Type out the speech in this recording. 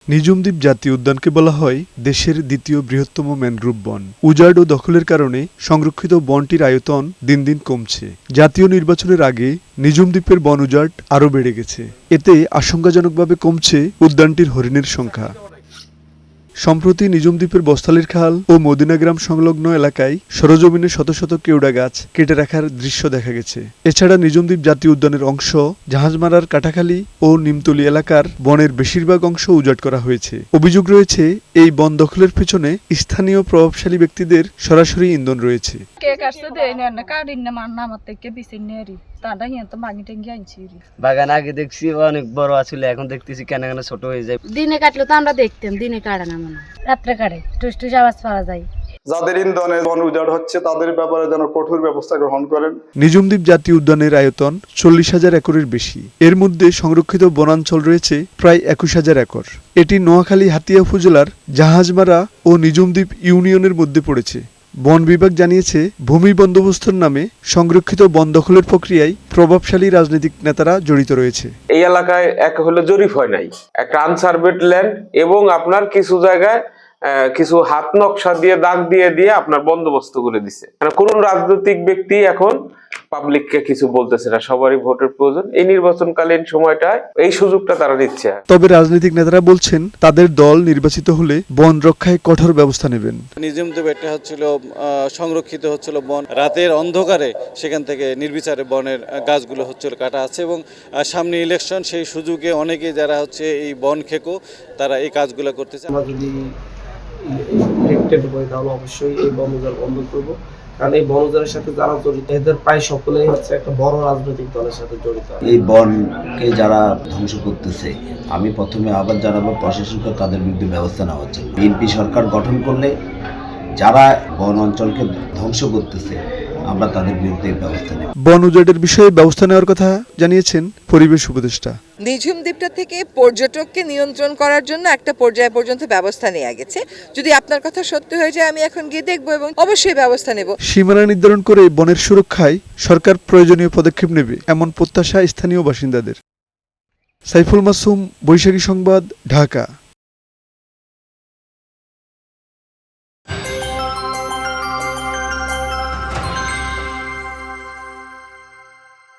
নিজুম দ্বীপ জাতীয় উদ্যানকে বলা হয় দেশের দ্বিতীয় বৃহত্তম ম্যানগ্রোভ বন। উজাড় ও দখলের কারণে সংরক্ষিত বনটির আয়তন দিন দিন কমছে। জাতীয় নির্বাচনের আগে নিজুম দ্বীপের বন উজাড় আরও বেড়ে গেছে। এতে আশঙ্কাজনকভাবে কমছে উদ্যানটির হরিণের সংখ্যা। সম্প্রতি নিজুম দ্বীপের বস্তালির খাল ও মদিনা গ্রাম সংলগ্ন এলাকায় সরজমিনে শত শত কেওড়া গাছ কেটে রাখার দৃশ্য দেখা গেছে। এছাড়া নিজুম দ্বীপ জাতীয় উদ্যানের অংশ জাহাজমারার কাটাখালী ও নিমতলী এলাকার বনের বেশিরভাগ অংশ উজাড় করা হয়েছে। অভিযোগ রয়েছে এই বন দখলের পেছনে স্থানীয় প্রভাবশালী ব্যক্তিদের সরাসরি ইন্ধন রয়েছে। বাগান আগে দেখছি অনেক বড় আছিল, এখন দেখতেছি কেন কেন ছোট হয়ে যায়। দিনে কাটলে তো আমরা দেখতাম, দিনে কাটে না মনে, রাত্রে কাটে, টুস টুস আওয়াজ পাওয়া যায়। যাদের ইন্ধনে বন উজাড় হচ্ছে তাদের ব্যাপারে যেন কঠোর ব্যবস্থা গ্রহণ করেন। নিজুম দ্বীপ জাতীয় উদ্যানের আয়তন 40,000 একরের বেশি। এর মধ্যে সংরক্ষিত বনাঞ্চল রয়েছে প্রায় 21,000 একর। এটি নোয়াখালী হাতিয়া উপজেলার জাহাজমারা ও নিজুম দ্বীপ ইউনিয়নের মধ্যে পড়েছে। বন বিভাগ জানিয়েছে, ভূমি বন্দোবস্তর নামে সংরক্ষিত বন দখলের প্রক্রিয়ায় প্রভাবশালী রাজনৈতিক নেতারা জড়িত রয়েছে। এই এলাকায় এক হলো জরিপ হয় নাই, একটা আনসার্ভেড ল্যান্ড, এবং আপনার কিছু জায়গায় কিছু হাত নকশা দিয়ে দাগ দিয়ে আপনার বন্দোবস্ত করে দিছে। কোন রাজনৈতিক ব্যক্তি এখন পাবলিককে কিছু বলতেছে না, সবারই ভোটের প্রয়োজন। এই নির্বাচনকালীন সময়টায় এই সুযোগটা তারা নিচ্ছে। তবে রাজনৈতিক নেতারা বলছেন, তাদের দল নির্বাচিত হলে বন রক্ষায় কঠোর ব্যবস্থা নেবেন। নিজুম দ্বীপ এটা হচ্ছিল সংরক্ষিত হচ্ছিল বন, রাতের অন্ধকারে সেখান থেকে নির্বিচারে বনের গাছগুলো হচ্ছিল কাটা আছে, এবং সামনে ইলেকশন, সেই সুযোগে অনেকে যারা হচ্ছে এই বন খেকো তারা এই কাজগুলো করতেছে। আমরা যদি ইলেক্টেড হই তাহলে অবশ্যই এই বন উজাড় বন্ধ করবো, কারণ এই বন উজাড়ের সাথে যারা জড়িত এদের প্রায় সকলেই হচ্ছে একটা বড় রাজনৈতিক দলের সাথে জড়িত। এই বনকে যারা ধ্বংস করতেছে, আমি প্রথমে আবার জানাবো প্রশাসনকে তাদের বিরুদ্ধে ব্যবস্থা নেওয়ার জন্য। বিএনপি সরকার গঠন করলে যারা বন অঞ্চলকে ধ্বংস করতেছে আমরা তাদের বিরুদ্ধে ব্যবস্থা নেব। বন উজাড়ের বিষয়ে ব্যবস্থা নেওয়ার কথা জানিয়েছেন পরিবেশ উপদেষ্টা। নিজুম দ্বীপটা থেকে পর্যটককে নিয়ন্ত্রণ করার জন্য একটা পর্যায় পর্যন্ত ব্যবস্থা নেওয়া গেছে। যদি আপনার কথা সত্যি হয়ে যায় আমি এখন গিয়ে দেখবো এবং অবশ্যই ব্যবস্থা নেব। সীমানা নির্ধারণ করে বনের সুরক্ষায় সরকার প্রয়োজনীয় পদক্ষেপ নেবে, এমন প্রত্যাশা স্থানীয় বাসিন্দাদের। সাইফুল মাসুম, বৈশাখী সংবাদ, ঢাকা।